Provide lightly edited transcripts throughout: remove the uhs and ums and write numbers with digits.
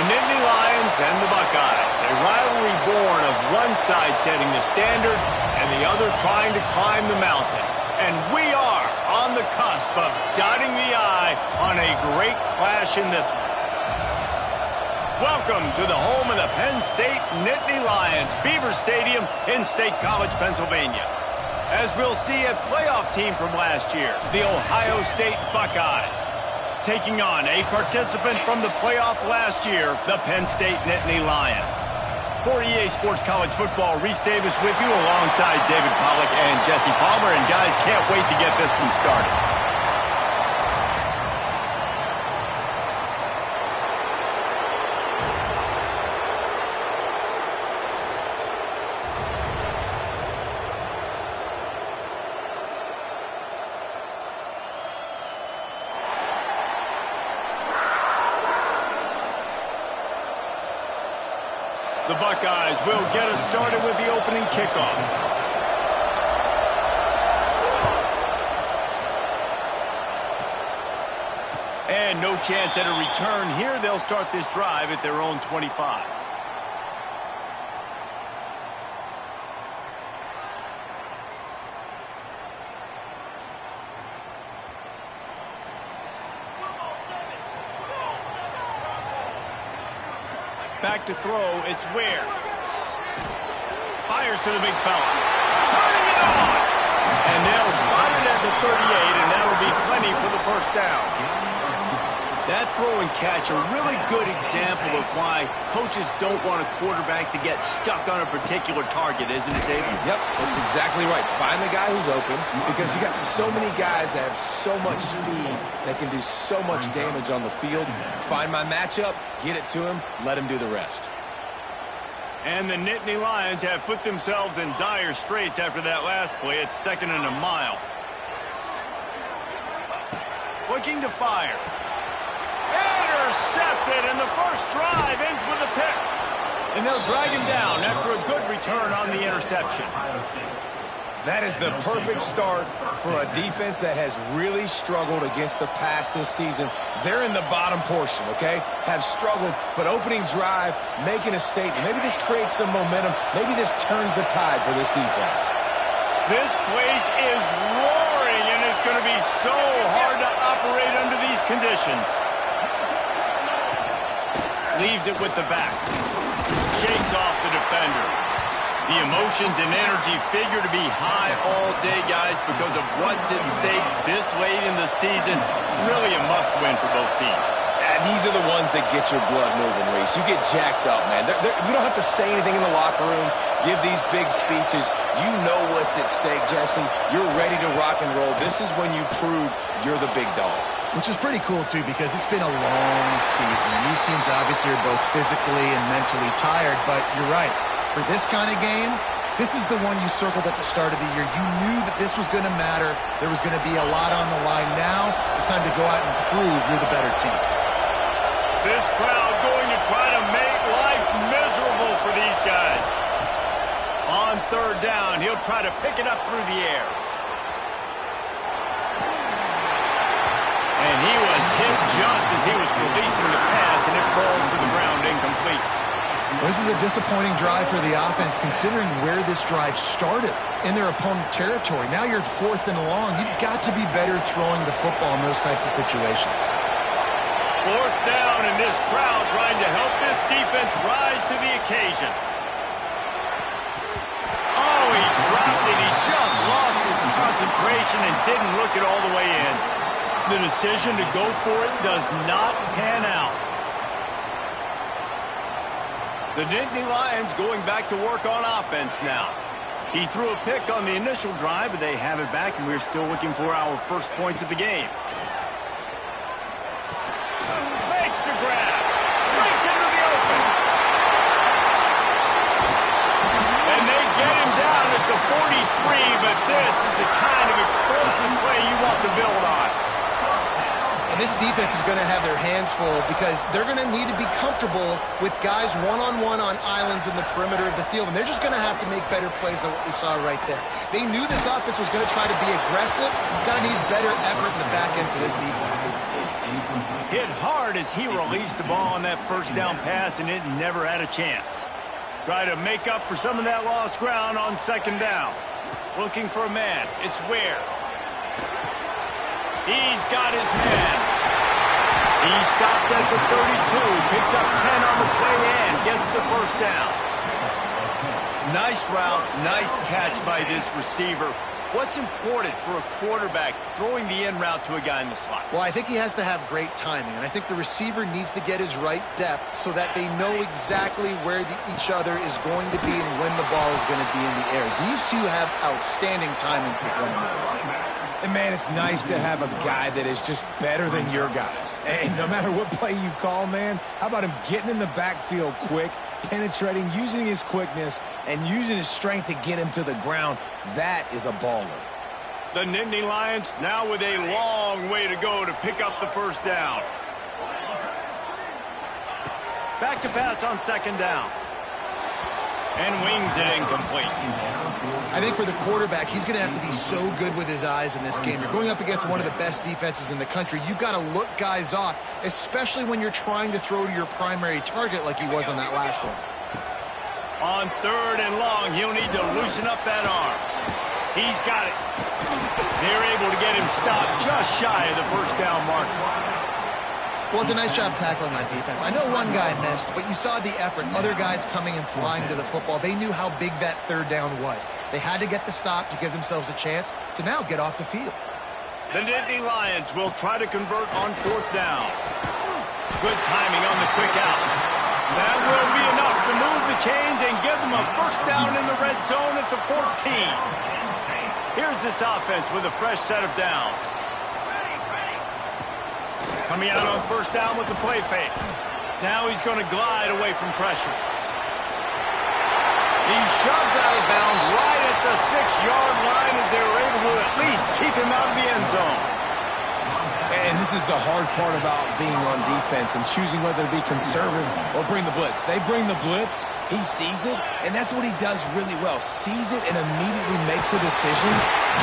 The Nittany Lions and the Buckeyes, a rivalry born of one side setting the standard and the other trying to climb the mountain. And we are on the cusp of dotting the I on a great clash in this one. Welcome to the home of the Penn State Nittany Lions, Beaver Stadium in State College, Pennsylvania. As we'll see a playoff team from last year, the Ohio State Buckeyes, taking on a participant from the playoff last year, the Penn State Nittany Lions. For EA Sports College Football, Reese Davis with you alongside David Pollack and Jesse Palmer. And guys, can't wait to get this one started. The Buckeyes will get us started with the opening kickoff. And no chance at a return here. They'll start this drive at their own 25. Back to throw, it's Ware. Fires to the big fella. Turning it on! And they'll spot it at the 38, and that'll be plenty for the first down. That throw and catch, a really good example of why coaches don't want a quarterback to get stuck on a particular target, isn't it, David? Yep, that's exactly right. Find the guy who's open, because you got so many guys that have so much speed that can do so much damage on the field. Find my matchup, get it to him, let him do the rest. And the Nittany Lions have put themselves in dire straits after that last play. It's 2nd and a mile. Looking to fire. Intercepted, and the first drive ends with a pick. And they'll drag him down after a good return on the interception. That is the perfect start for a defense that has really struggled against the pass this season. They're in the bottom portion, okay? Have struggled, but opening drive, making a statement. Maybe this creates some momentum. Maybe this turns the tide for this defense. This place is roaring, and it's going to be so hard to operate under these conditions. Leaves it with the back. Shakes off the defender. The emotions and energy figure to be high all day, guys, because of what's at stake this late in the season. Really a must-win for both teams. These are the ones that get your blood moving, Reese. You get jacked up, man. We don't have to say anything in the locker room, give these big speeches. You know what's at stake, Jesse. You're ready to rock and roll. This is when you prove you're the big dog. Which is pretty cool, too, because it's been a long season. These teams obviously are both physically and mentally tired, but you're right. For this kind of game, this is the one you circled at the start of the year. You knew that this was going to matter. There was going to be a lot on the line. Now it's time to go out and prove you're the better team. This crowd going to try to make life miserable for these guys. On 3rd down, he'll try to pick it up through the air. And he was hit just as he was releasing the pass, and it falls to the ground incomplete. Well, this is a disappointing drive for the offense, considering where this drive started in their opponent territory. Now you're 4th and long. You've got to be better throwing the football in those types of situations. 4th down, and this crowd trying to help this defense rise to the occasion. Oh, he dropped it. He just lost his concentration and didn't look it all the way in. The decision to go for it does not pan out. The Nittany Lions going back to work on offense now. He threw a pick on the initial drive, but they have it back, and we're still looking for our first points of the game. Makes the grab. Breaks into the open. And they get him down at the 43, but this is the kind of explosive play you want to build on. And this defense is going to have their hands full because they're going to need to be comfortable with guys one-on-one on islands in the perimeter of the field. And they're just going to have to make better plays than what we saw right there. They knew this offense was going to try to be aggressive. Got to need better effort in the back end for this defense moving forward. Hit hard as he released the ball on that first down pass, and it never had a chance. Try to make up for some of that lost ground on second down. Looking for a man. It's Ware. He's got his man. He stopped at the 32, picks up 10 on the play and gets the first down. Nice route, nice catch by this receiver. What's important for a quarterback throwing the in route to a guy in the slot? Well, I think he has to have great timing, and I think the receiver needs to get his right depth so that they know exactly where each other is going to be and when the ball is going to be in the air. These two have outstanding timing with one another. And, man, it's nice to have a guy that is just better than your guys. And no matter what play you call, man, how about him getting in the backfield quick, penetrating, using his quickness, and using his strength to get him to the ground? That is a baller. The Nittany Lions now with a long way to go to pick up the first down. Back to pass on second down. And wings it incomplete. I think for the quarterback, he's going to have to be so good with his eyes in this game. You're going up against one of the best defenses in the country. You've got to look guys off, especially when you're trying to throw to your primary target like he was on that last one. On third and long, he'll need to loosen up that arm. He's got it. They're able to get him stopped just shy of the first down mark. Well, it's a nice job tackling that defense. I know one guy missed, but you saw the effort. Other guys coming and flying to the football. They knew how big that third down was. They had to get the stop to give themselves a chance to now get off the field. The Nittany Lions will try to convert on fourth down. Good timing on the quick out. That will be enough to move the chains and give them a first down in the red zone at the 14. Here's this offense with a fresh set of downs. Coming out on first down with the play fake. Now he's going to glide away from pressure. He's shoved out of bounds right at the 6-yard line as they were able to at least keep him out of the end zone. And this is the hard part about being on defense and choosing whether to be conservative or bring the blitz. They bring the blitz, he sees it, and that's what he does really well. Sees it and immediately makes a decision,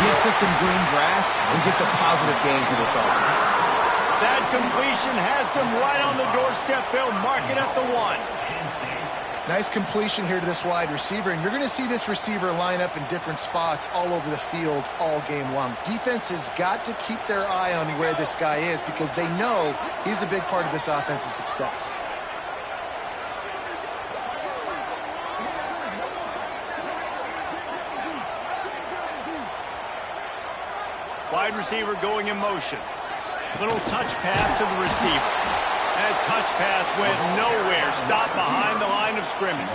gives us some green grass, and gets a positive gain for this offense. That completion has them right on the doorstep. They'll mark it at the 1. Nice completion here to this wide receiver, and you're going to see this receiver line up in different spots all over the field all game long. Defense has got to keep their eye on where this guy is because they know he's a big part of this offense's success. Wide receiver going in motion. Little touch pass to the receiver. That touch pass went nowhere. Stopped behind the line of scrimmage.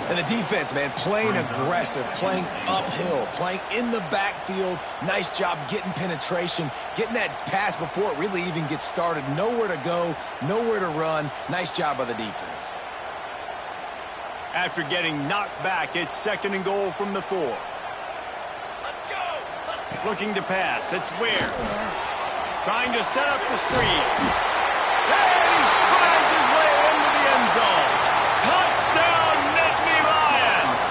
And the defense, man, playing aggressive, playing uphill, playing in the backfield. Nice job getting penetration, getting that pass before it really even gets started. Nowhere to go, nowhere to run. Nice job by the defense. After getting knocked back, it's second and goal from the 4. Looking to pass. It's Ware. Trying to set up the screen. And he strides his way into the end zone. Touchdown, Nittany Lions!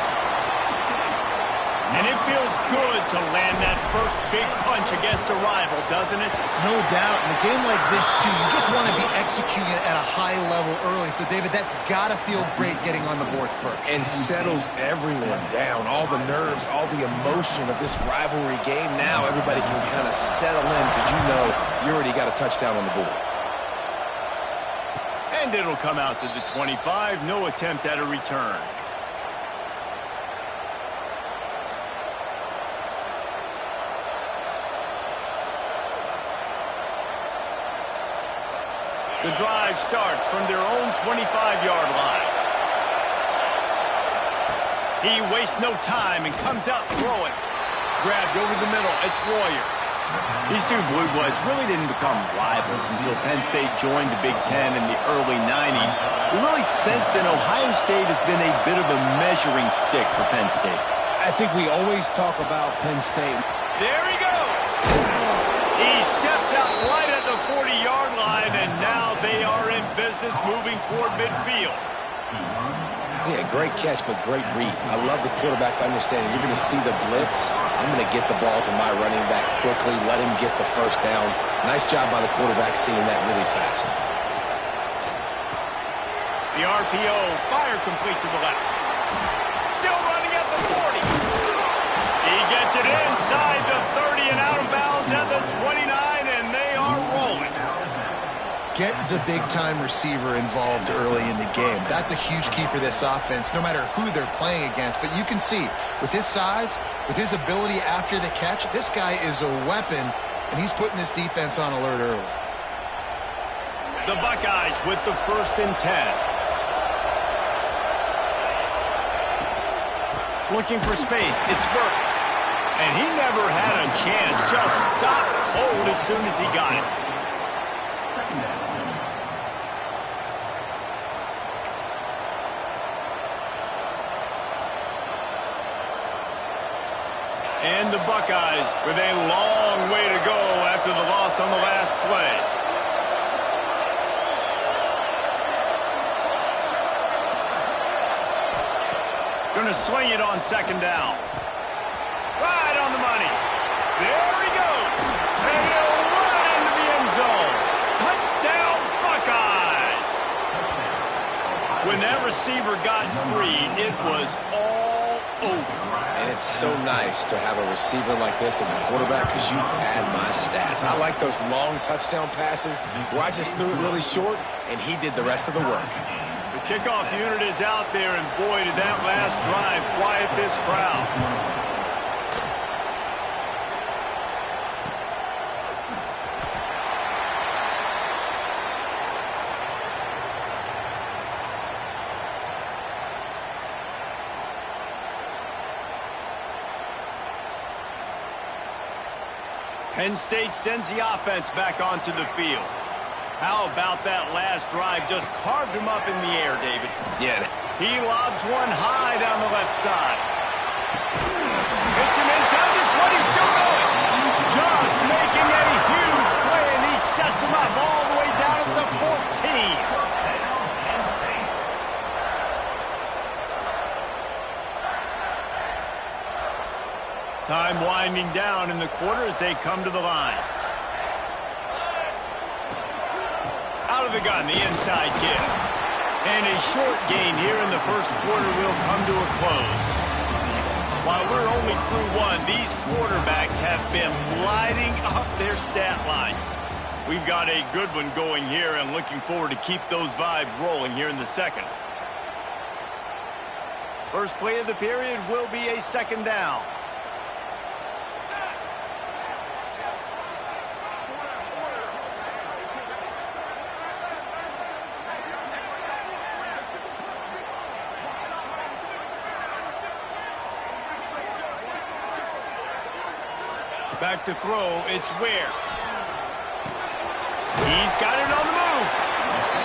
And it feels good to land that first big punch against a rival, doesn't it? No doubt. In a game like this, too, you just want to be executing it at a high level early. So, David, that's got to feel great getting on the board first. And settles everyone down. All the nerves, all the emotion of this rivalry game. Now everybody can kind of settle in because you know you already got a touchdown on the board. And it'll come out to the 25. No attempt at a return. The drive starts from their own 25-yard line. He wastes no time and comes out throwing. Grabbed over the middle. It's Royer. These two Blue Bloods really didn't become rivals until Penn State joined the Big Ten in the early 90s. We really sensed that Ohio State has been a bit of a measuring stick for Penn State. I think we always talk about Penn State. There he goes. He steps out right at the 40-yard line, and now they are in business moving toward midfield. Yeah, great catch, but great read. I love the quarterback understanding. You're going to see the blitz. I'm going to get the ball to my running back quickly, let him get the first down. Nice job by the quarterback seeing that really fast. The RPO, fire complete to the left. Still running at the 40. He gets it inside the 30 and out of bounds at the 29, and they are rolling. Get the big-time receiver involved early in the game. That's a huge key for this offense, no matter who they're playing against. But you can see, with his size, with his ability after the catch, this guy is a weapon, and he's putting this defense on alert early. The Buckeyes with the 1st and 10. Looking for space, it's Burks. And he never had a chance, just stopped cold as soon as he got it. And the Buckeyes with a long way to go after the loss on the last play. Going to swing it on 2nd down. Right on the money. There he goes. And he'll run into the end zone. Touchdown, Buckeyes. When that receiver got free, it was all over. And it's so nice to have a receiver like this as a quarterback because you pad my stats. I like those long touchdown passes where I just threw it really short and he did the rest of the work. The kickoff unit is out there, and boy, did that last drive quiet this crowd. Penn State sends the offense back onto the field. How about that last drive? Just carved him up in the air, David. Yeah. He lobs one high down the left side. Hits him inside the 20, still going. Just making a huge play, and he sets him up all the way down at the 14. Time winding down in the quarter as they come to the line. Out of the gun, the inside give. And a short gain here in the first quarter will come to a close. While we're only through one, these quarterbacks have been lighting up their stat lines. We've got a good one going here and looking forward to keep those vibes rolling here in the second. First play of the period will be a 2nd down. Back to throw, it's Ware. He's got it on the move.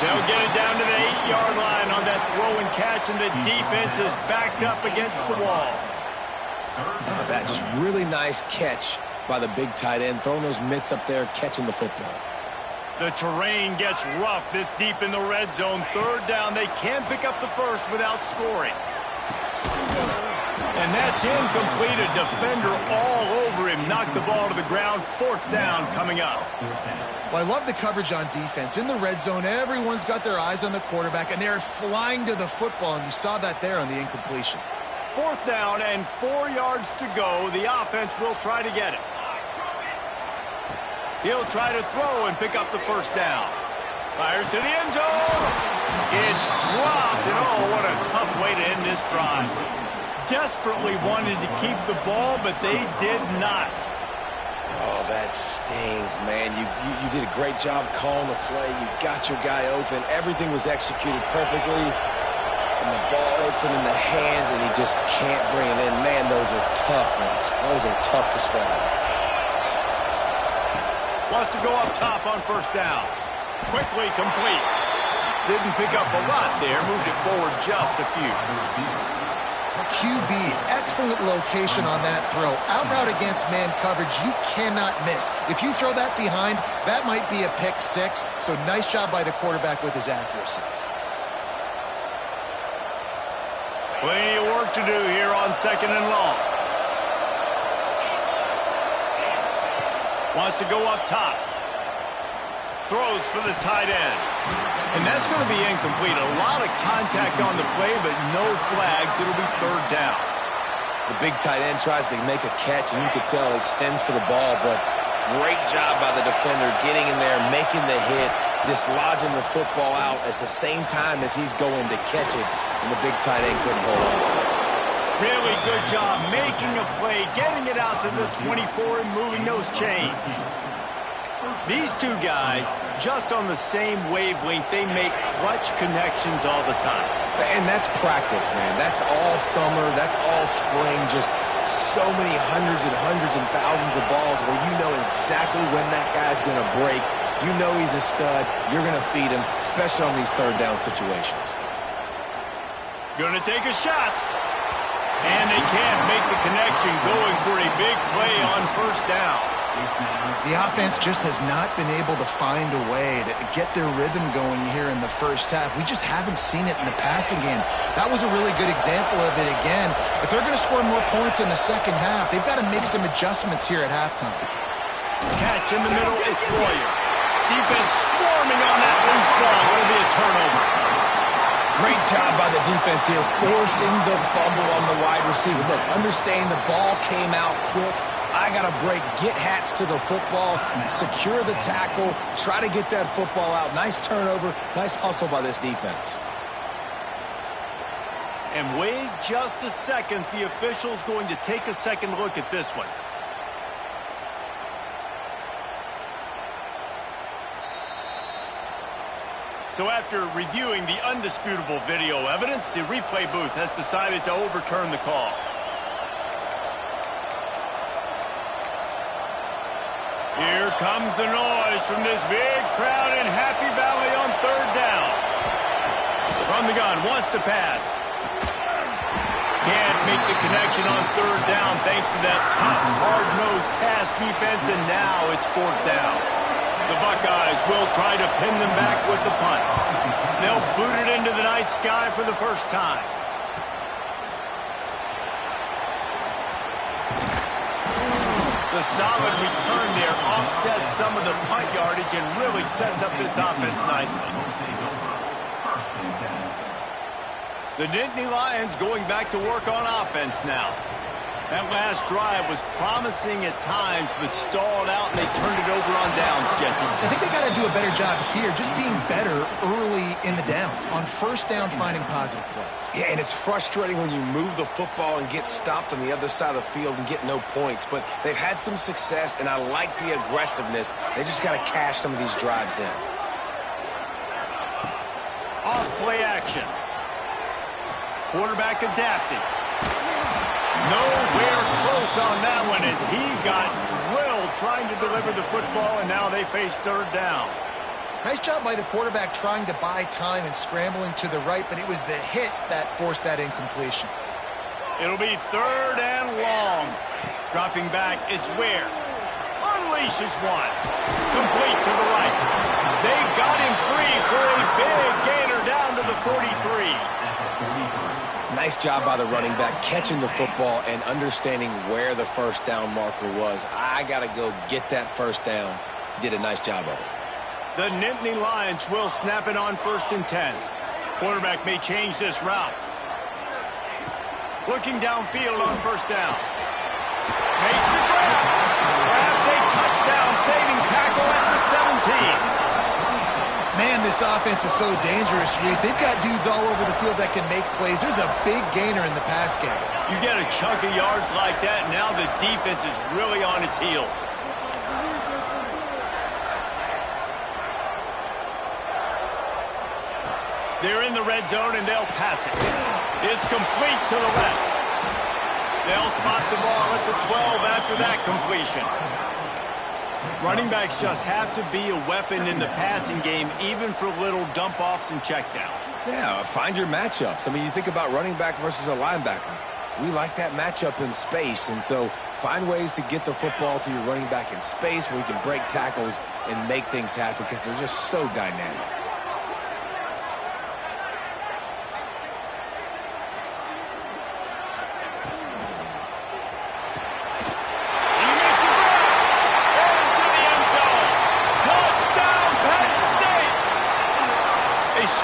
They'll get it down to the 8-yard line on that throw and catch, and the defense is backed up against the wall. Oh, that just really nice catch by the big tight end, throwing those mitts up there, catching the football. The terrain gets rough this deep in the red zone. 3rd down, they can pick up the first without scoring. And that's incomplete. A defender all over him. Knocked the ball to the ground. 4th down coming up. Well, I love the coverage on defense. In the red zone, everyone's got their eyes on the quarterback, and they're flying to the football, and you saw that there on the incompletion. 4th down and 4 yards to go. The offense will try to get it. He'll try to throw and pick up the first down. Fires to the end zone. It's dropped, and oh, what a tough way to end this drive. Desperately wanted to keep the ball, but they did not. Oh, that stings, man. You did a great job calling the play. You got your guy open. Everything was executed perfectly. And the ball hits him in the hands, and he just can't bring it in. Man, those are tough ones. Those are tough to swallow. Wants to go up top on 1st down. Quickly complete. Didn't pick up a lot there. Moved it forward just a few. QB, excellent location on that throw. Out route against man coverage, you cannot miss. If you throw that behind, that might be a pick 6. So nice job by the quarterback with his accuracy. Plenty of work to do here on 2nd and long. Wants to go up top. Throws for the tight end. And that's going to be incomplete. A lot of contact on the play, but no flags. It'll be 3rd down. The big tight end tries to make a catch, and you could tell it extends for the ball, but great job by the defender getting in there, making the hit, dislodging the football out at the same time as he's going to catch it, and the big tight end couldn't hold on to it. Really good job making a play, getting it out to the 24 and moving those chains. These two guys, just on the same wavelength, they make clutch connections all the time. And that's practice, man. That's all summer. That's all spring. Just so many hundreds and thousands of balls where you know exactly when that guy's going to break. You know he's a stud. You're going to feed him, especially on these 3rd down situations. Going to take a shot. And they can't make the connection, going for a big play on 1st down. The offense just has not been able to find a way to get their rhythm going here in the 1st half. We just haven't seen it in the passing game. That was a really good example of it again. If they're going to score more points in the 2nd half, they've got to make some adjustments here at halftime. Catch in the middle, it's Boyer. Defense swarming on that loose ball. It'll be a turnover. Great job by the defense here, forcing the fumble on the wide receiver. Look, understand the ball came out quick. I got to break, get Hats to the football, secure the tackle, try to get that football out. Nice turnover, nice hustle by this defense. And wait just a second. The official's going to take a second look at this one. So after reviewing the undisputable video evidence, the replay booth has decided to overturn the call. Here comes the noise from this big crowd in Happy Valley on 3rd down. From the gun, wants to pass. Can't make the connection on 3rd down thanks to that tough, hard-nosed pass defense, and now it's 4th down. The Buckeyes will try to pin them back with the punt. They'll boot it into the night sky for the first time. The solid return there offsets some of the punt yardage and really sets up this offense nicely. The Nittany Lions going back to work on offense now. That last drive was promising at times, but stalled out, and they turned it over on downs, Jesse. I think they got to do a better job here, just being better early in the downs. On 1st down, finding positive plays. Yeah, and it's frustrating when you move the football and get stopped on the other side of the field and get no points. But they've had some success, and I like the aggressiveness. They just got to cash some of these drives in. Off play action. Quarterback adapting. Nowhere close on that one as he got drilled trying to deliver the football, and now they face 3rd down. Nice job by the quarterback trying to buy time and scrambling to the right, but it was the hit that forced that incompletion. It'll be 3rd and long. Dropping back, it's Ware. Unleashes one. Complete to the right. They got him free for a big gainer down to the 43. Nice job by the running back, catching the football and understanding where the 1st down marker was. I got to go get that 1st down. He did a nice job of it. The Nittany Lions will snap it on 1st and 10. Quarterback may change this route. Looking downfield on 1st down. Makes the grab. Grabs a touchdown, saving tackle at the 17. Man, this offense is so dangerous, Reese. They've got dudes all over the field that can make plays. There's a big gainer in the pass game. You get a chunk of yards like that, now the defense is really on its heels. They're in the red zone, and they'll pass it. It's complete to the left. They'll spot the ball at the 12 after that completion. Running backs just have to be a weapon in the passing game, even for little dump-offs and checkdowns. Yeah, find your matchups. I mean, you think about running back versus a linebacker. We like that matchup in space, and so find ways to get the football to your running back in space where you can break tackles and make things happen because they're just so dynamic.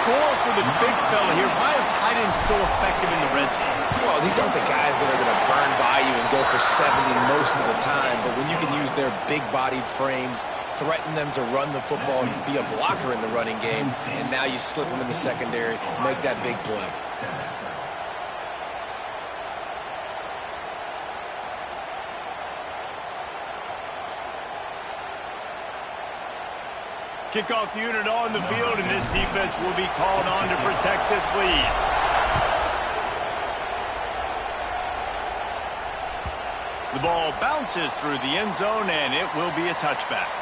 score for the big fella here. Why are tight ends so effective in the red zone? Well, these aren't the guys that are going to burn by you and go for 70 most of the time, but when you can use their big-bodied frames, threaten them to run the football and be a blocker in the running game, and now you slip them in the secondary, make that big play. Kickoff unit on the field, and this defense will be called on to protect this lead. The ball bounces through the end zone, and it will be a touchback.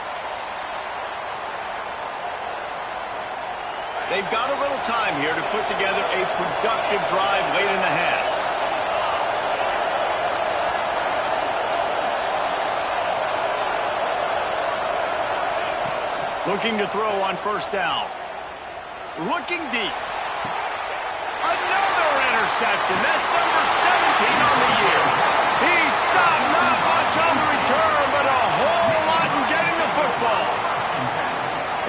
They've got a little time here to put together a productive drive late in the half. Looking to throw on first down. Looking deep. Another interception. That's number 17 on the year. He stopped, not much on the return, but a whole lot in getting the football.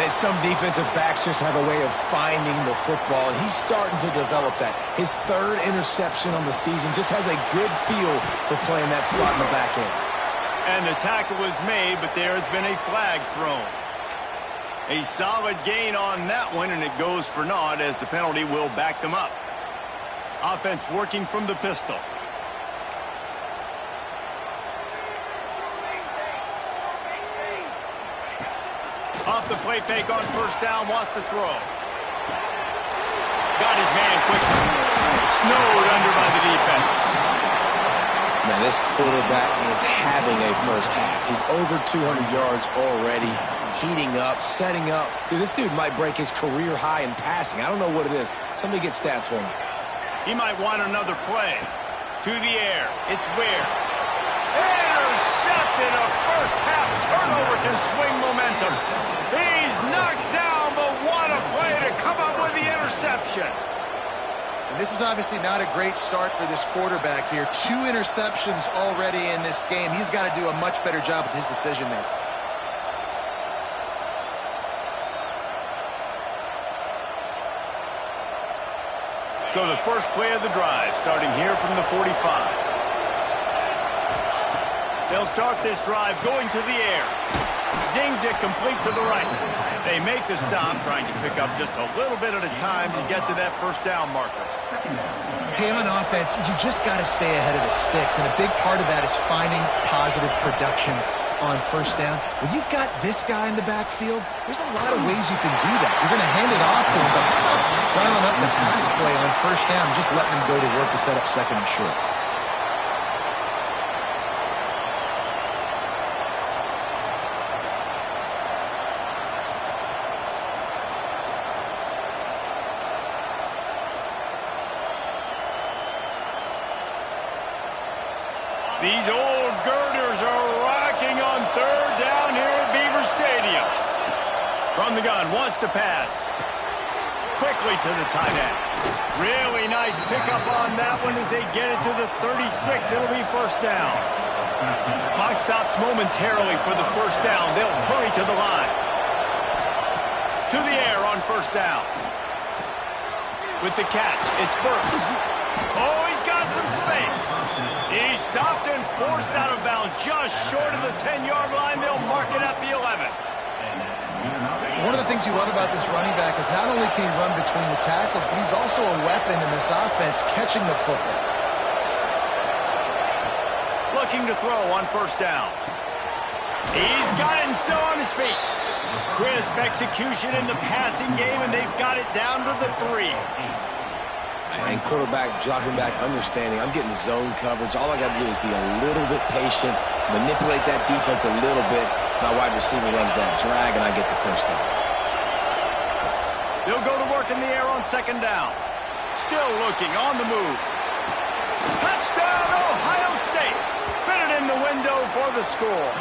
And some defensive backs just have a way of finding the football, and he's starting to develop that. His third interception on the season, just has a good feel for playing that spot in the back end. And the tackle is made, but there has been a flag thrown. A solid gain on that one, and it goes for naught as the penalty will back them up. Offense working from the pistol. Off the play fake on first down, wants to throw. Got his man quickly. Snowed under by the defense. Man, this quarterback is having a first half. He's over 200 yards already, heating up, setting up. Dude, this dude might break his career high in passing. I don't know what it is. Somebody get stats for him. He might want another play. To the air. It's Ware. Intercepted. A first half turnover can swing momentum. He's knocked down, but what a play to come up with the interception. And this is obviously not a great start for this quarterback here. 2 interceptions already in this game. He's got to do a much better job with his decision-making. So the first play of the drive, starting here from the 45. They'll start this drive going to the air. Zings it complete to the right. They make the stop, trying to pick up just a little bit at a time to get to that first down marker. Hey, on offense, you just got to stay ahead of the sticks, and a big part of that is finding positive production on first down. When you've got this guy in the backfield, there's a lot of ways you can do that. You're going to hand it off to him, but how about dialing up the pass play on first down, just letting him go to work to set up second and short? These old girders are rocking on third down here at Beaver Stadium. From the gun, wants to pass. Quickly to the tight end. Really nice pickup on that one as they get it to the 36. It'll be first down. Clock stops momentarily for the first down. They'll hurry to the line. To the air on first down. With the catch, it's Burks. Oh, he's got some space. He stopped and forced out of bounds just short of the 10-yard line. They'll mark it at the 11. One of the things you love about this running back is not only can he run between the tackles, but he's also a weapon in this offense catching the football. Looking to throw on first down. He's got it and still on his feet. Crisp execution in the passing game, and they've got it down to the 3. And quarterback dropping back, understanding I'm getting zone coverage. All I got to do is be a little bit patient, manipulate that defense a little bit. My wide receiver runs that drag, and I get the first down. They'll go to work in the air on second down. Still looking, on the move. Touchdown, Ohio State. Fitted in the window for the score.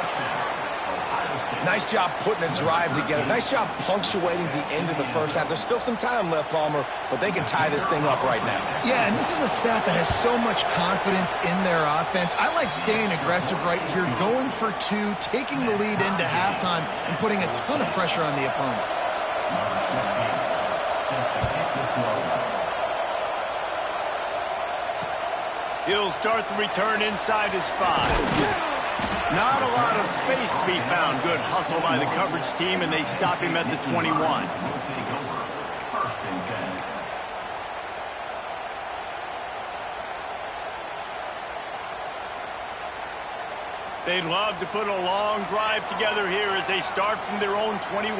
Nice job putting a drive together. Nice job punctuating the end of the first half. There's still some time left, Palmer, but they can tie this thing up right now. Yeah, and this is a staff that has so much confidence in their offense. I like staying aggressive right here, going for 2, taking the lead into halftime, and putting a ton of pressure on the opponent. He'll start the return inside his 5. Not a lot of space to be found. Good hustle by the coverage team, and they stop him at the 21. They'd love to put a long drive together here as they start from their own 21.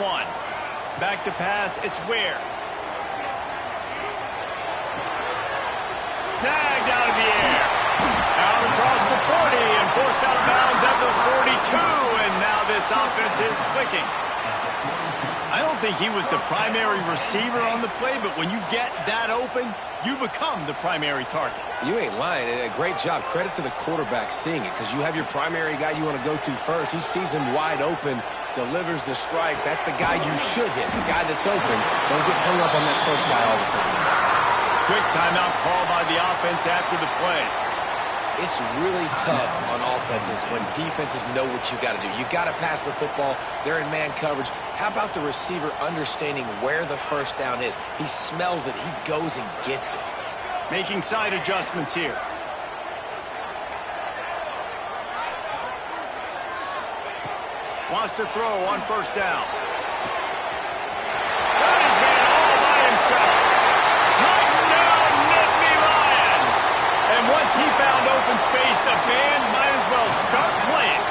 Back to pass, it's Ware. Snagged out of the air. Out across the 40 and forced out of bounds at the 42. And now this offense is clicking. I don't think he was the primary receiver on the play, but when you get that open, you become the primary target. You ain't lying. A great job. Credit to the quarterback seeing it, because you have your primary guy you want to go to first. He sees him wide open, delivers the strike. That's the guy you should hit, the guy that's open. Don't get hung up on that first guy all the time. Quick timeout call by the offense after the play. It's really tough on offenses when defenses know what you got to do. You got to pass the football. They're in man coverage. How about the receiver understanding where the first down is? He smells it. He goes and gets it. Making side adjustments here. Wants to throw on first down. Got his man all by himself. Touchdown, Nittany Lions! And once he found open space, the band might as well start playing.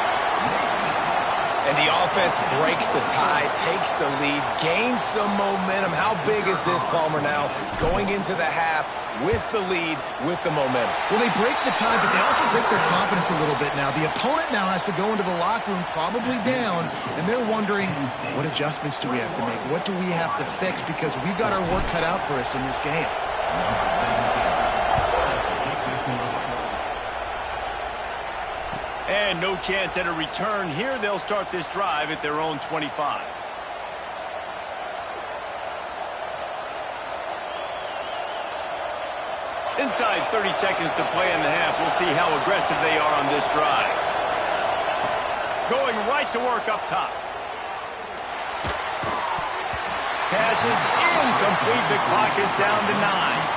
And the offense breaks the tie, takes the lead, gains some momentum. How big is this, Palmer, now? Going into the half with the lead, with the momentum. Well, they break the tie, but they also break their confidence a little bit now. The opponent now has to go into the locker room probably down, and they're wondering, what adjustments do we have to make? What do we have to fix? Because we've got our work cut out for us in this game. And no chance at a return here. They'll start this drive at their own 25. Inside 30 seconds to play in the half. We'll see how aggressive they are on this drive. Going right to work up top. Pass is incomplete. The clock is down to 9.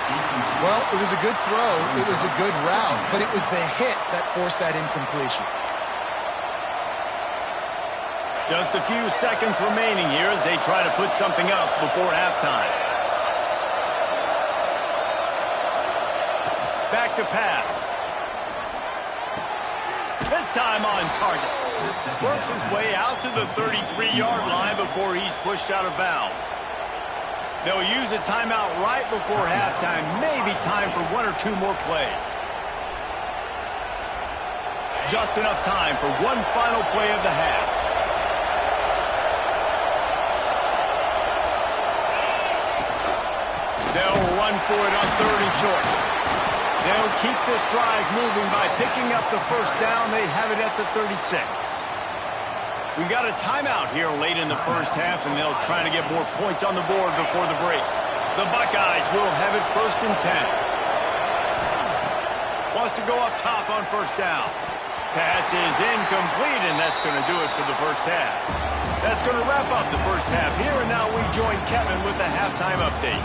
Well, it was a good throw. It was a good route, but it was the hit that forced that incompletion. Just a few seconds remaining here as they try to put something up before halftime. Back to pass. This time on target. Works his way out to the 33-yard line before he's pushed out of bounds. They'll use a timeout right before halftime. Maybe time for one or two more plays. Just enough time for one final play of the half. They'll run for it on 3rd and short. They'll keep this drive moving by picking up the first down. They have it at the 36. We got a timeout here late in the first half, and they'll try to get more points on the board before the break. The Buckeyes will have it 1st and 10. Wants to go up top on first down. Pass is incomplete, and that's going to do it for the first half. That's going to wrap up the first half here, and now we join Kevin with the halftime update.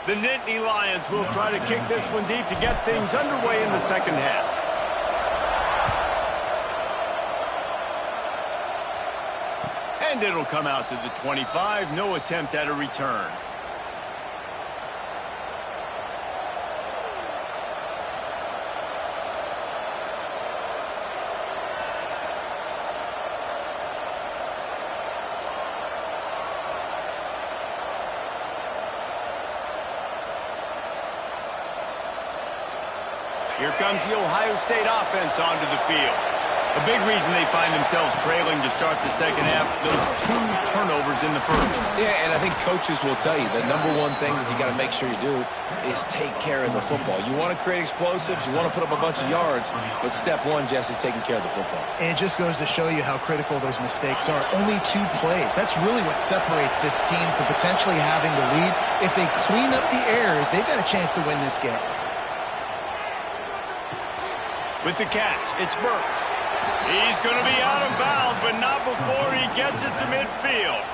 The Nittany Lions will try to kick this one deep to get things underway in the second half. And it'll come out to the 25. No attempt at a return. Here comes the Ohio State offense onto the field. A big reason they find themselves trailing to start the second half, those 2 turnovers in the first. Yeah, and I think coaches will tell you the number one thing that you got to make sure you do is take care of the football. You want to create explosives, you want to put up a bunch of yards, but step one, Jesse, taking care of the football. And it just goes to show you how critical those mistakes are. Only 2 plays. That's really what separates this team from potentially having the lead. If they clean up the errors, they've got a chance to win this game. With the catch, it's Burks. He's going to be out of bounds, but not before he gets it to midfield.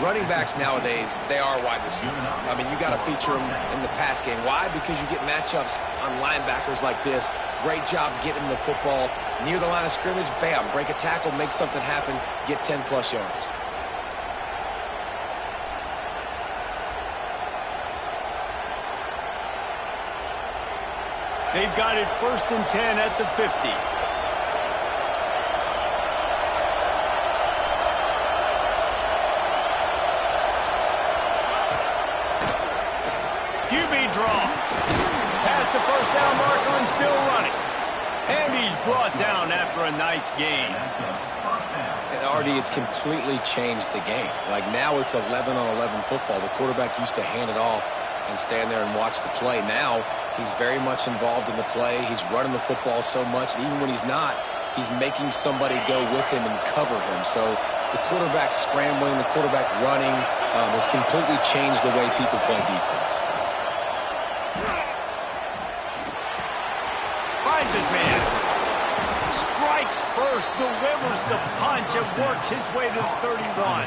Running backs nowadays, they are wide receivers. I mean, you got to feature them in the pass game. Why? Because you get matchups on linebackers like this. Great job getting the football near the line of scrimmage. Bam, break a tackle, make something happen, get 10-plus yards. They've got it 1st and 10 at the 50. QB draw. Past the first down marker and still running. And he's brought down after a nice gain. And RD, it's completely changed the game. Like now it's 11-on-11 football. The quarterback used to hand it off and stand there and watch the play. Now he's very much involved in the play. He's running the football so much, and even when he's not, he's making somebody go with him and cover him. So the quarterback scrambling, the quarterback running has completely changed the way people play defense. Finds his man. Strikes first, delivers the punch, and works his way to the 31.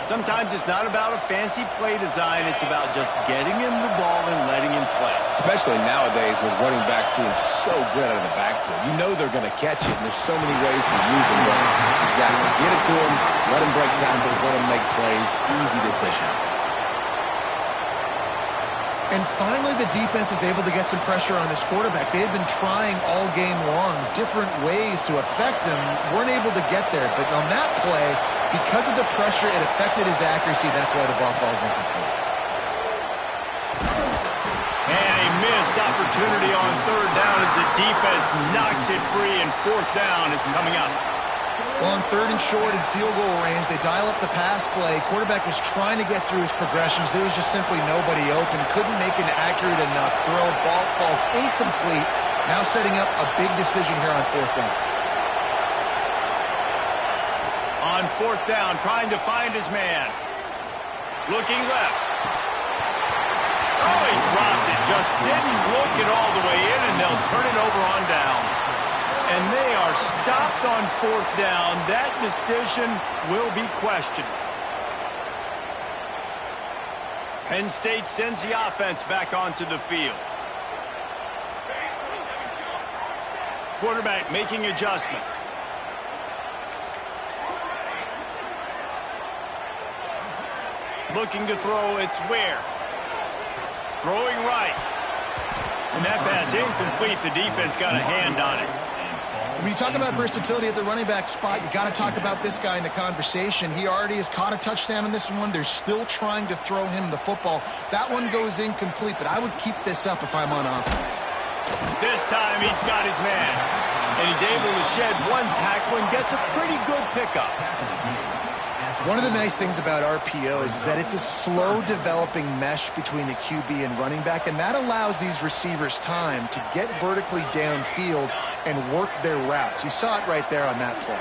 Sometimes it's not about a fancy play design. It's about just getting him the ball and letting him play. Especially nowadays with running backs being so good out of the backfield. You know they're going to catch it, and there's so many ways to use them. But exactly, get it to him, let him break tackles, let him make plays. Easy decision. And finally, the defense is able to get some pressure on this quarterback. They had been trying all game long different ways to affect him. Weren't able to get there. But on that play, because of the pressure, it affected his accuracy. That's why the ball falls incomplete. And a missed opportunity on 3rd down as the defense knocks it free, and 4th down is coming up. Well, on 3rd and short and field goal range, they dial up the pass play. Quarterback was trying to get through his progressions. There was just simply nobody open. Couldn't make an accurate enough throw. Ball falls incomplete. Now setting up a big decision here on 4th down. On 4th down, trying to find his man. Looking left. Oh, he dropped it. Just didn't look it all the way in, and they'll turn it over on downs. And they are stopped on 4th down. That decision will be questioned. Penn State sends the offense back onto the field. Quarterback making adjustments. Looking to throw, it's Ware. Throwing right. And that pass incomplete. The defense got a hand on it. When you talk about versatility at the running back spot, you got to talk about this guy in the conversation. He already has caught a touchdown in this one. They're still trying to throw him the football. That one goes incomplete, but I would keep this up if I'm on offense. This time he's got his man, and he's able to shed one tackle and gets a pretty good pickup. One of the nice things about RPOs is that it's a slow-developing mesh between the QB and running back, and that allows these receivers time to get vertically downfield and work their routes. You saw it right there on that play.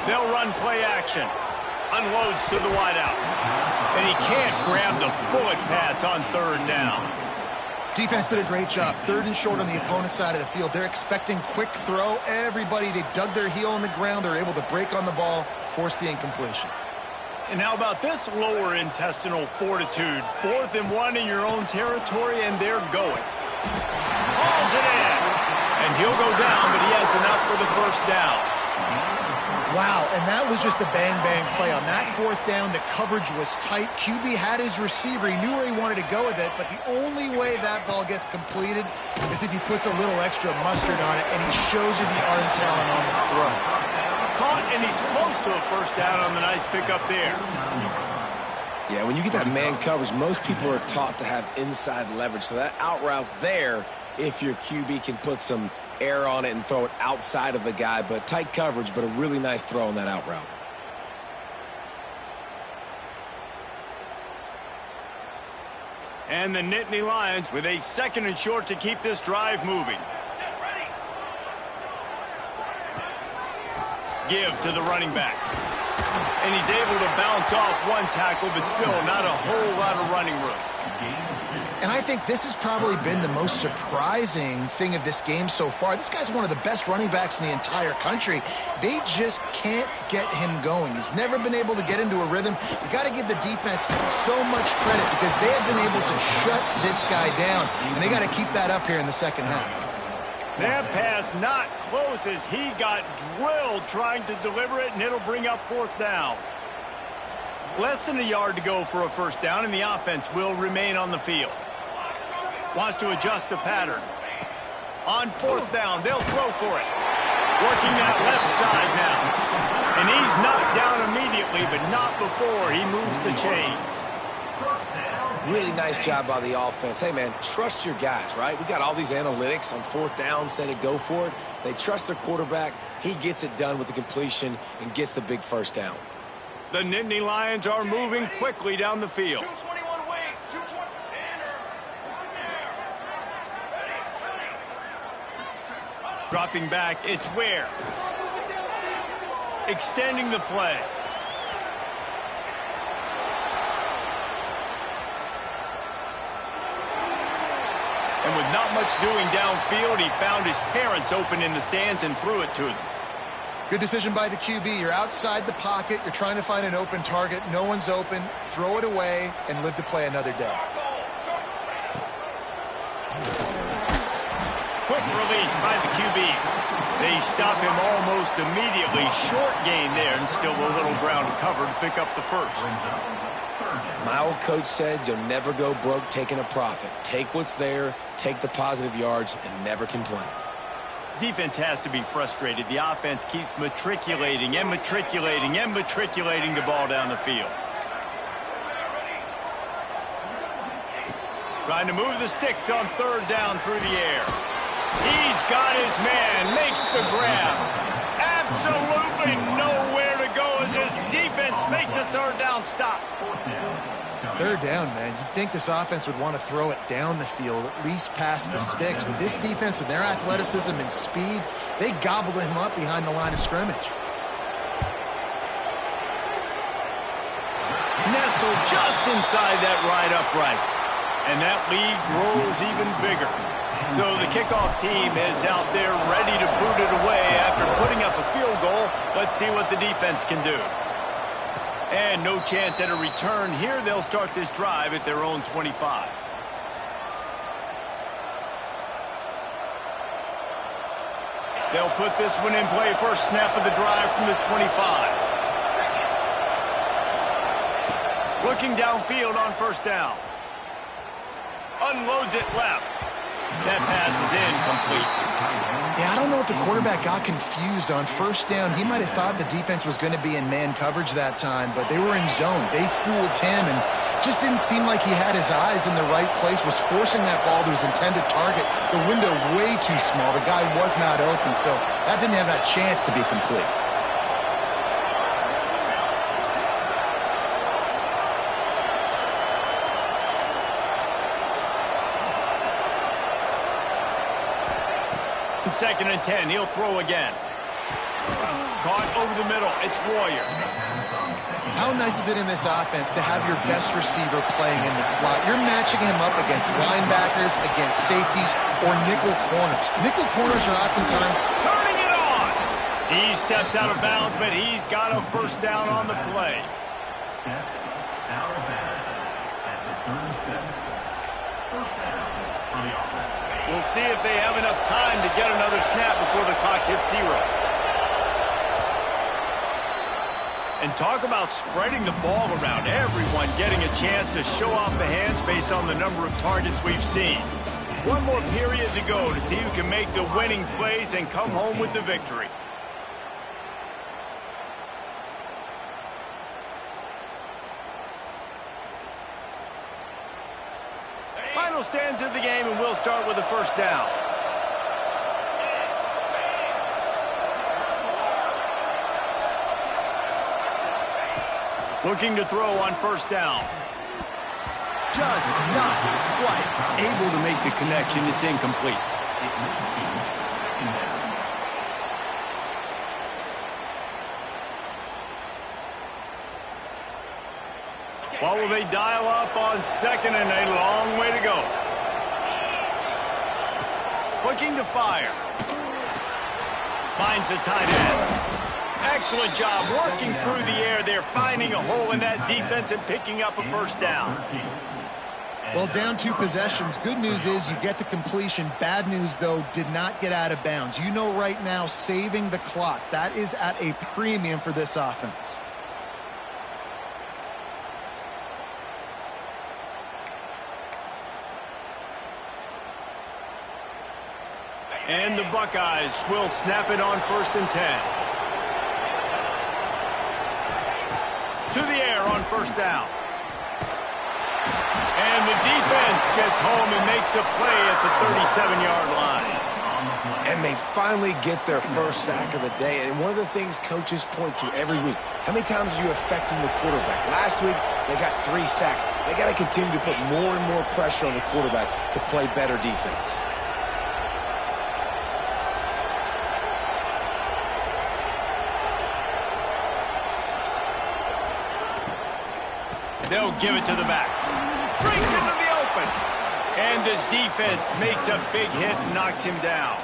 They'll run play action. Unloads to the wideout. And he can't grab the bullet pass on 3rd down. Defense did a great job. 3rd and short on the opponent's side of the field. They're expecting quick throw. Everybody, they dug their heel in the ground. They're able to break on the ball, force the incompletion. And how about this lower intestinal fortitude? 4th and 1 in your own territory, and they're going. Hauls it in. And he'll go down, but he has enough for the 1st down. Wow, and that was just a bang-bang play. On that fourth down, the coverage was tight. QB had his receiver. He knew where he wanted to go with it, but the only way that ball gets completed is if he puts a little extra mustard on it, and he shows you the arm talent on the throw. Caught, and he's close to a first down on the nice pickup there. Yeah, when you get that man coverage, most people are taught to have inside leverage, so that out route's there if your QB can put some air on it and throw it outside of the guy, but tight coverage, but a really nice throw on that out route. And the Nittany Lions with a 2nd and short to keep this drive moving. Give to the running back. And he's able to bounce off one tackle, but still not a whole lot of running room. And I think this has probably been the most surprising thing of this game so far. This guy's one of the best running backs in the entire country. They just can't get him going. He's never been able to get into a rhythm. You got to give the defense so much credit because they have been able to shut this guy down, and they got to keep that up here in the second half. That pass not close as he got drilled trying to deliver it, and it'll bring up 4th down. Less than a yard to go for a first down, and the offense will remain on the field. Wants to adjust the pattern. On 4th down, they'll throw for it. Working that left side now. And he's knocked down immediately, but not before he moves the chains. Really nice job by the offense. Hey, man, trust your guys, right? We got all these analytics on 4th down, say to go for it. They trust their quarterback. He gets it done with the completion and gets the big first down. The Nittany Lions are moving quickly down the field. Dropping back, it's Ware. Extending the play. And with not much doing downfield, he found his parents open in the stands and threw it to them. Good decision by the QB. You're outside the pocket. You're trying to find an open target. No one's open. Throw it away and live to play another day. Quick release by the QB. They stop him almost immediately. Short gain there, and still a little ground to cover to pick up the first. My old coach said you'll never go broke taking a profit. Take what's there, take the positive yards, and never complain. Defense has to be frustrated. The offense keeps matriculating and matriculating and matriculating the ball down the field. Trying to move the sticks on 3rd down through the air. He's got his man, makes the grab. Absolutely nowhere to go as his defense makes a 3rd down stop. 3rd down, man. You'd think this offense would want to throw it down the field, at least past the sticks. With this defense and their athleticism and speed, they gobbled him up behind the line of scrimmage. Nestled just inside that right upright. And that lead grows even bigger. So the kickoff team is out there ready to boot it away after putting up a field goal. Let's see what the defense can do. And no chance at a return here. They'll start this drive at their own 25. They'll put this one in play. First snap of the drive from the 25. Looking downfield on 1st down. Unloads it left. That pass is incomplete. Yeah, I don't know if the quarterback got confused on 1st down. He might have thought the defense was going to be in man coverage that time, but they were in zone. They fooled him and just didn't seem like he had his eyes in the right place, was forcing that ball to his intended target. The window way too small. The guy was not open, so that didn't have that chance to be complete. Second and 10, he'll throw again. Caught over the middle, it's Royer. How nice is it in this offense to have your best receiver playing in the slot? You're matching him up against linebackers, against safeties, or nickel corners. Nickel corners are oftentimes turning it on. He steps out of bounds, but he's got a first down on the play. Out of bounds at the 37. First down for the offense. We'll see if they have enough time to get another snap before the clock hits 0. And talk about spreading the ball around. Everyone getting a chance to show off the hands based on the number of targets we've seen. One more period to go to see who can make the winning plays and come home with the victory. Final stands of the game, and we'll start with a first down. Looking to throw on first down. Just not quite able to make the connection. It's incomplete. What will they dial up on second, and a long way to go? Looking to fire. Finds the tight end. Excellent job working through the air. They're finding a hole in that defense and picking up a first down. Well, down 2 possessions. Good news is you get the completion. Bad news, though, did not get out of bounds. You know right now, saving the clock. That is at a premium for this offense. And the Buckeyes will snap it on 1st and 10. To the air on first down. And the defense gets home and makes a play at the 37-yard line. And they finally get their first sack of the day. And one of the things coaches point to every week, how many times are you affecting the quarterback? Last week, they got 3 sacks. They got to continue to put more and more pressure on the quarterback to play better defense. They'll give it to the back. Brings it to the open. And the defense makes a big hit and knocks him down.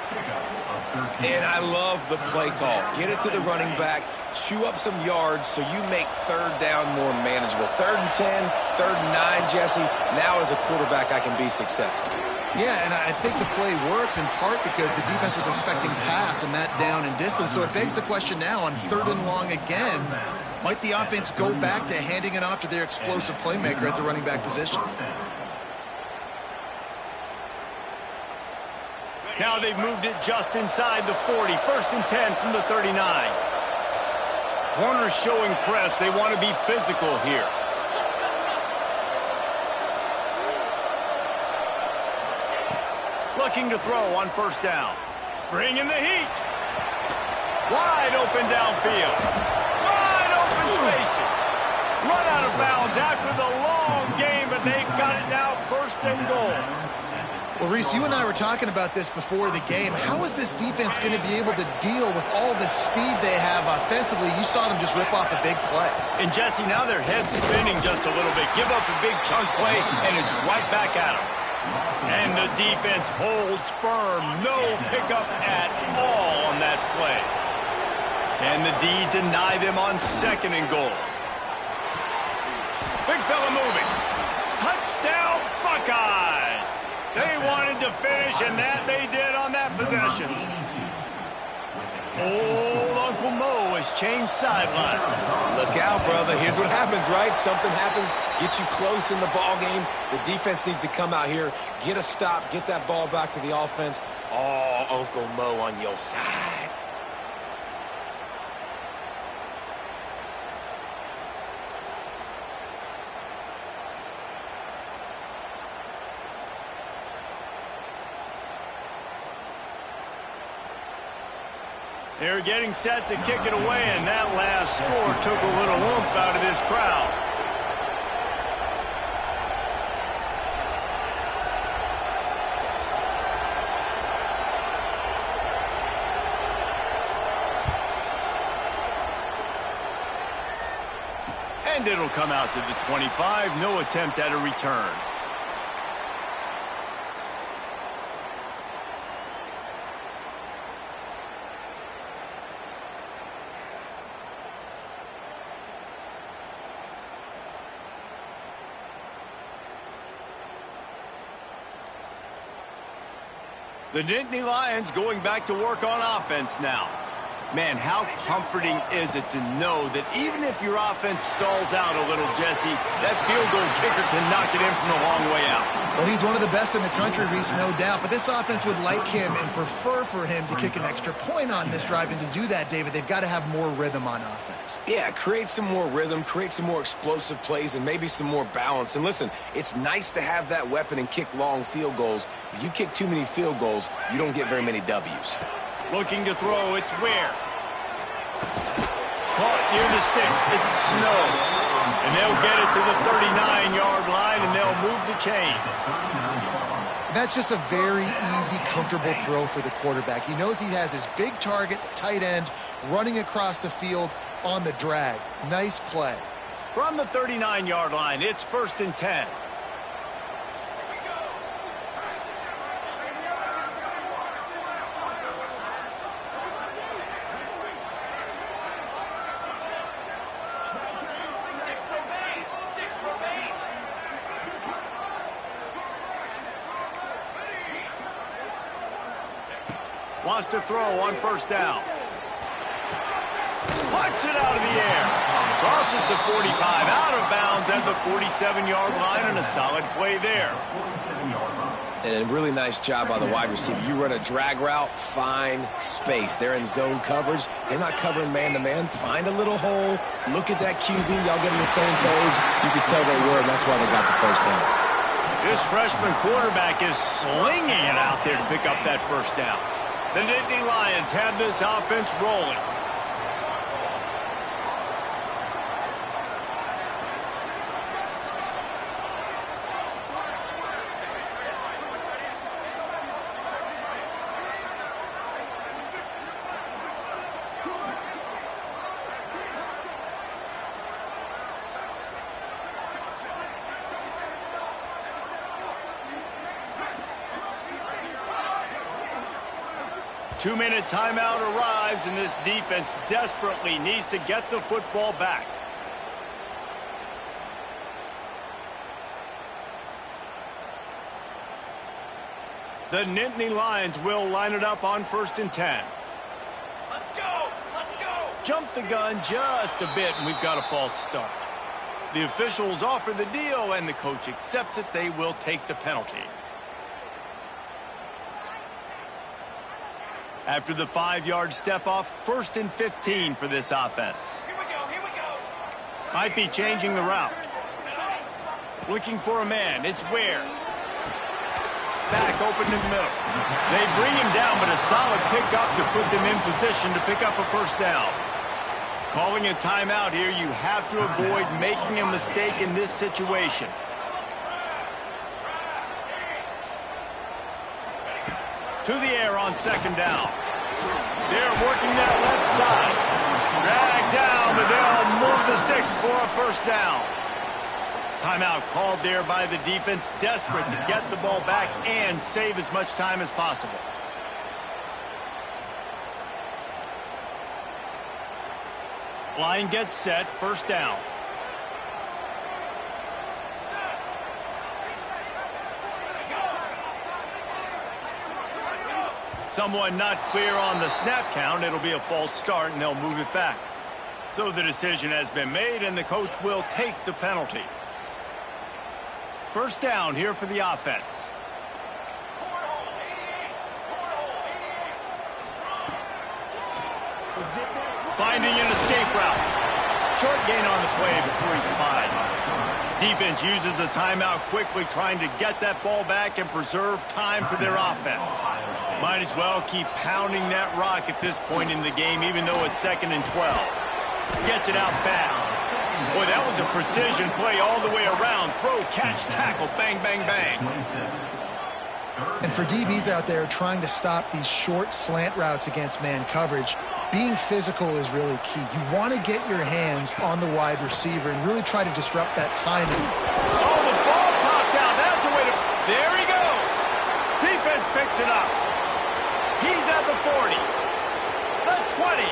And I love the play call. Get it to the running back, chew up some yards so you make 3rd down more manageable. 3rd and 10, 3rd and 9, Jesse. Now as a quarterback, I can be successful. Yeah, and I think the play worked in part because the defense was expecting pass and that down and distance. So it begs the question now on 3rd and long again, might the offense go back to handing it off to their explosive playmaker at the running back position? Now they've moved it just inside the 40. 1st and 10 from the 39. Corners showing press. They want to be physical here. Looking to throw on first down. Bringing the heat. Wide open downfield. Wide open spaces. Run out of bounds after the long game, but they've got it now 1st and goal. Well, Reese, you and I were talking about this before the game. How is this defense going to be able to deal with all the speed they have offensively? You saw them just rip off a big play. And, Jesse, now their head's spinning just a little bit. Give up a big chunk play, and it's right back at them. And the defense holds firm. No pickup at all on that play. Can the D deny them on 2nd and goal? Big fella moving. Touchdown, Buckeyes! They wanted to finish, and that they did on that possession. Old Uncle Mo has changed sidelines. Look out, brother. Here's what happens, right? Something happens, get you close in the ball game. The defense needs to come out here, get a stop, get that ball back to the offense. Oh, Uncle Mo on your side. They're getting set to kick it away, and that last score took a little oomph out of this crowd. And it'll come out to the 25. No attempt at a return. The Nittany Lions going back to work on offense now. Man, how comforting is it to know that even if your offense stalls out a little, Jesse, that field goal kicker can knock it in from a long way out. Well, he's one of the best in the country, Reese, no doubt. But this offense would like him and prefer for him to kick an extra point on this drive. And to do that, David, they've got to have more rhythm on offense. Yeah, create some more rhythm, create some more explosive plays, and maybe some more balance. And listen, it's nice to have that weapon and kick long field goals. If you kick too many field goals, you don't get very many W's. Looking to throw, it's Ware. Caught near the sticks, it's Snow. And they'll get it to the 39-yard line, and they'll move the chains. That's just a very easy, comfortable throw for the quarterback. He knows he has his big target, the tight end, running across the field on the drag. Nice play. From the 39-yard line, it's 1st and 10. Wants to throw on 1st down. Puts it out of the air. Crosses the 45, out of bounds at the 47-yard line, and a solid play there. And a really nice job by the wide receiver. You run a drag route, find space. They're in zone coverage. They're not covering man-to-man. Find a little hole. Look at that QB. Y'all get on the same page. You can tell they were, and that's why they got the 1st down. This freshman quarterback is slinging it out there to pick up that 1st down. The Nittany Lions have this offense rolling. Two-minute timeout arrives, and this defense desperately needs to get the football back. The Nittany Lions will line it up on 1st and 10. Let's go! Let's go! Jump the gun just a bit, and we've got a false start. The officials offer the deal, and the coach accepts it. They will take the penalty. After the 5-yard step-off, 1st and 15 for this offense. Here we go, here we go! Might be changing the route. Looking for a man, it's Ware. Back open in the middle. They bring him down, but a solid pickup to put them in position to pick up a 1st down. Calling a timeout here, you have to avoid making a mistake in this situation. To the air on 2nd down. They're working that left side. Drag down, but they'll move the sticks for a 1st down. Timeout called there by the defense, desperate to get the ball back and save as much time as possible. Line gets set, 1st down. Someone not clear on the snap count. It'll be a false start, and they'll move it back. So the decision has been made, and the coach will take the penalty. 1st down here for the offense. Finding an escape route. Short gain on the play before he slides. Defense uses a timeout quickly, trying to get that ball back and preserve time for their offense. Might as well keep pounding that rock at this point in the game, even though it's 2nd and 12. Gets it out fast. Boy, that was a precision play all the way around. Throw, catch, tackle, bang, bang, bang. And for DBs out there trying to stop these short slant routes against man coverage, being physical is really key. You want to get your hands on the wide receiver and really try to disrupt that timing. Oh, the ball popped out. That's a way to... There he goes. Defense picks it up. He's at the 40. The 20.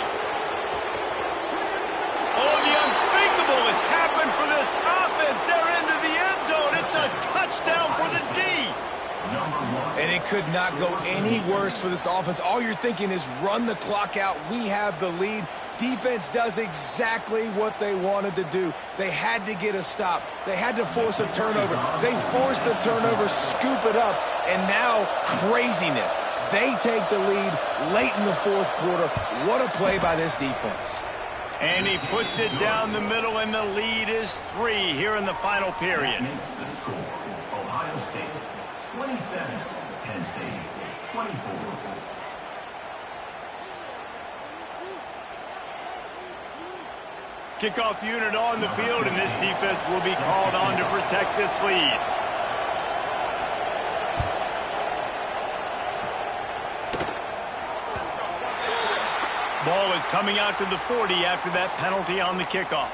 Oh, the unthinkable has happened for this offense. They're into the end zone. It's a touchdown for the D. Number 1. And it could not go any worse for this offense. All you're thinking is run the clock out. We have the lead. Defense does exactly what they wanted to do. They had to get a stop. They had to force a turnover. They forced the turnover, scoop it up, and now craziness. They take the lead late in the fourth quarter. What a play by this defense. And he puts it down the middle, and the lead is 3 here in the final period. Makes the score. Ohio State 27, Penn State 24. Kickoff unit on the field, and this defense will be called on to protect this lead. Ball is coming out to the 40 after that penalty on the kickoff.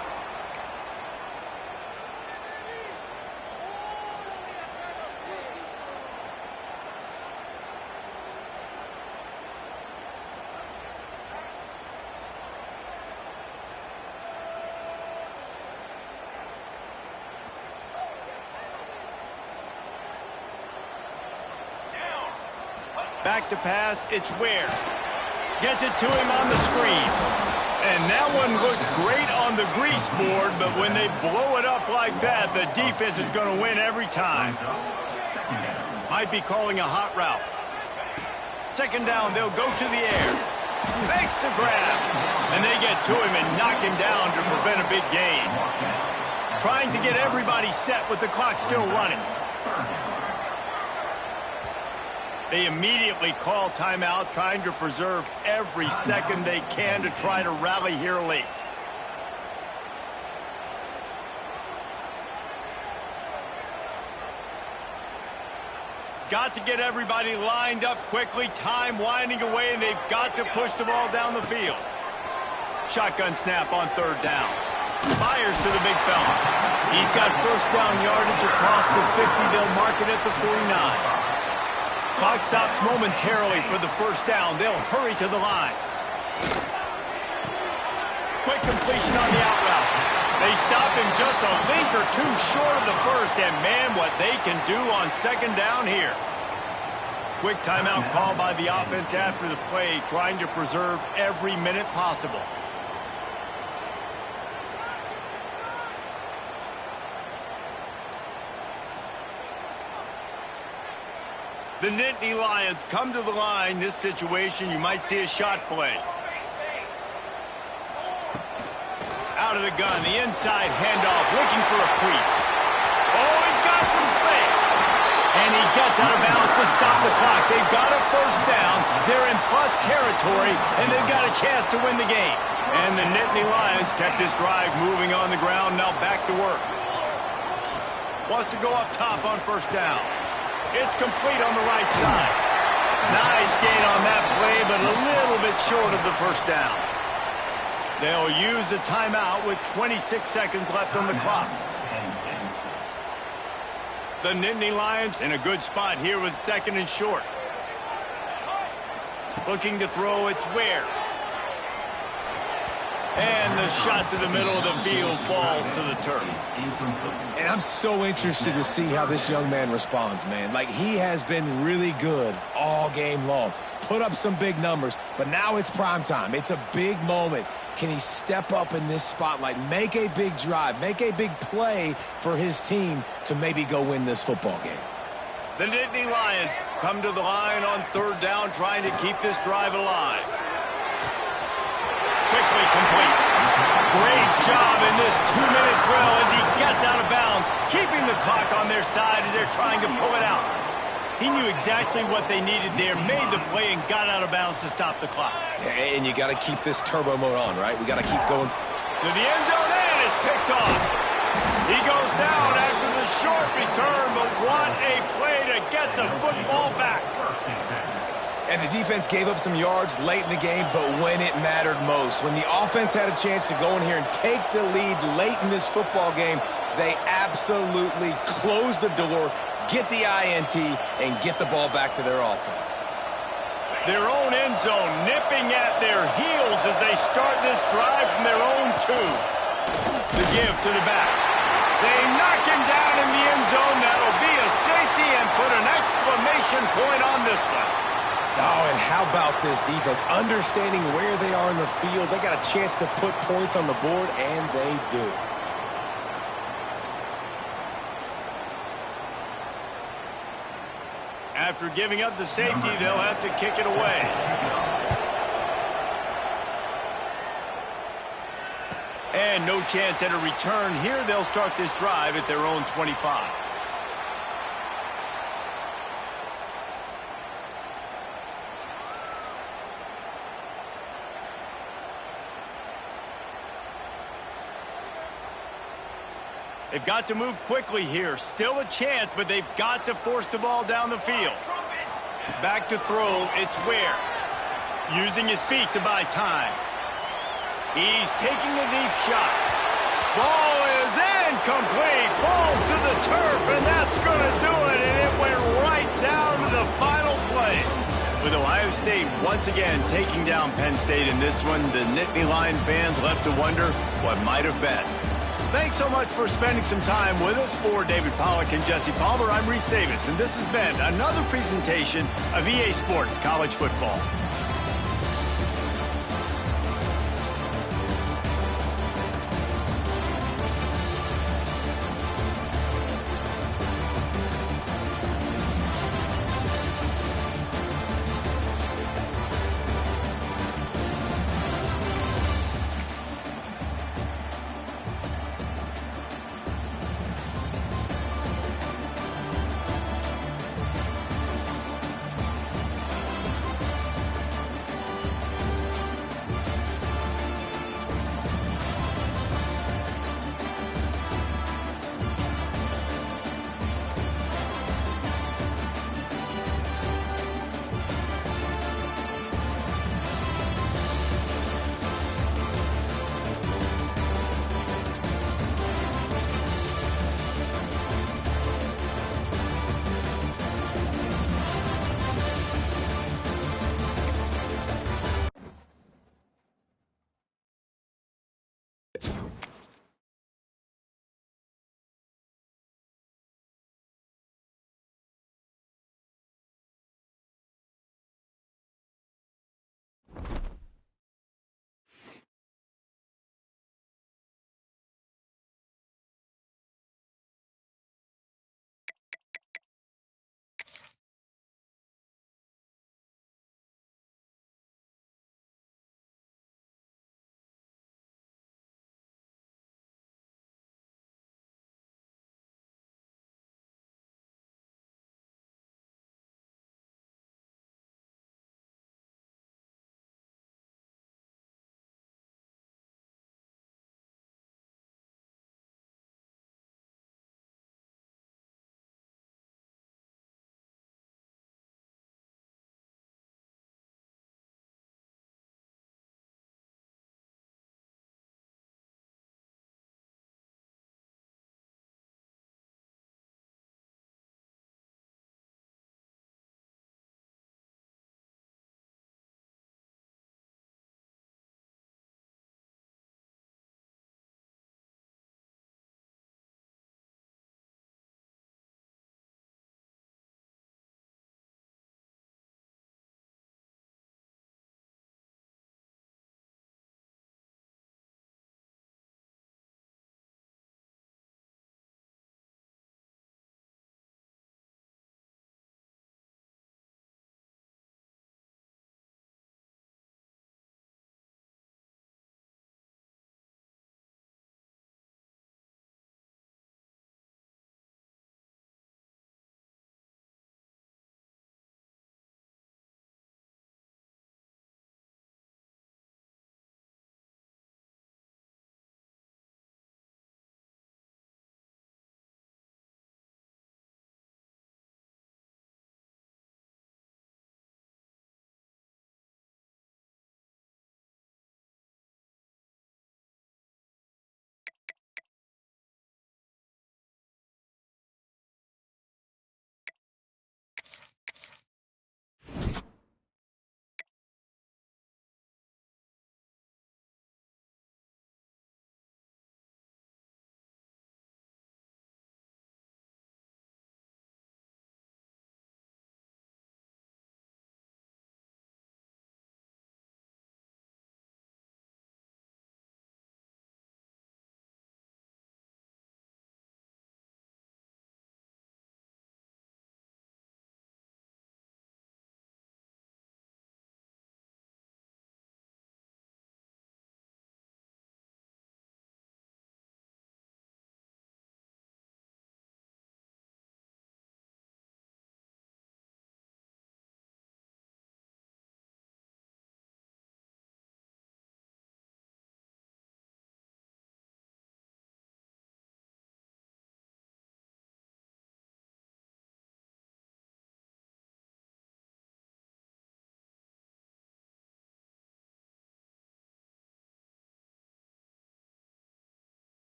Back to pass, it's Ware. Gets it to him on the screen. And that one looked great on the grease board, but when they blow it up like that, the defense is going to win every time. Might be calling a hot route. Second down, they'll go to the air. Makes the grab. And they get to him and knock him down to prevent a big gain. Trying to get everybody set with the clock still running. They immediately call timeout, trying to preserve every second they can to try to rally here late. Got to get everybody lined up quickly, time winding away, and they've got to push the ball down the field. Shotgun snap on third down. Fires to the big fella. He's got first down yardage across the 50. They'll mark it at the 49. Clock stops momentarily for the first down. They'll hurry to the line. Quick completion on the out route. They stop him just a link or two short of the first, and man, what they can do on second down here. Quick timeout call by the offense after the play, trying to preserve every minute possible. The Nittany Lions come to the line. This situation, you might see a shot play. Out of the gun, the inside handoff, looking for a crease. Oh, he's got some space. And he gets out of bounds to stop the clock. They've got a first down. They're in plus territory, and they've got a chance to win the game. And the Nittany Lions kept this drive moving on the ground, now back to work. Wants to go up top on first down. It's complete on the right side. Nice gain on that play, but a little bit short of the first down. They'll use a timeout with 26 seconds left on the clock. The Nittany Lions in a good spot here with second and short. Looking to throw, it's Ware. And the shot to the middle of the field falls to the turf. And I'm so interested to see how this young man responds, man. Like, he has been really good all game long. Put up some big numbers, but now it's prime time. It's a big moment. Can he step up in this spotlight, make a big drive, make a big play for his team to maybe go win this football game? The Nittany Lions come to the line on third down, trying to keep this drive alive. Quickly complete. Great job in this 2-minute drill as he gets out of bounds, keeping the clock on their side as they're trying to pull it out. He knew exactly what they needed there, made the play, and got out of bounds to stop the clock. And you got to keep this turbo mode on, right? We got to keep going. To the end zone, and is picked off. He goes down after the short return, but what a play to get the football back. And the defense gave up some yards late in the game, but when it mattered most, when the offense had a chance to go in here and take the lead late in this football game, they absolutely closed the door, get the INT, and get the ball back to their offense. Their own end zone nipping at their heels as they start this drive from their own 2. The give to the back. They knock him down in the end zone. That'll be a safety and put an exclamation point on this one. Oh, and how about this defense? Understanding where they are in the field. They got a chance to put points on the board, and they do. After giving up the safety, they'll have to kick it away. And no chance at a return here. They'll start this drive at their own 25. They've got to move quickly here. Still a chance, but they've got to force the ball down the field. Back to throw. It's Ware. Using his feet to buy time. He's taking the deep shot. Ball is incomplete. Falls to the turf, and that's going to do it. And it went right down to the final play. With Ohio State once again taking down Penn State in this one, the Nittany Lion fans left to wonder what might have been. Thanks so much for spending some time with us. For David Pollack and Jesse Palmer, I'm Reese Davis, and this has been another presentation of EA Sports College Football.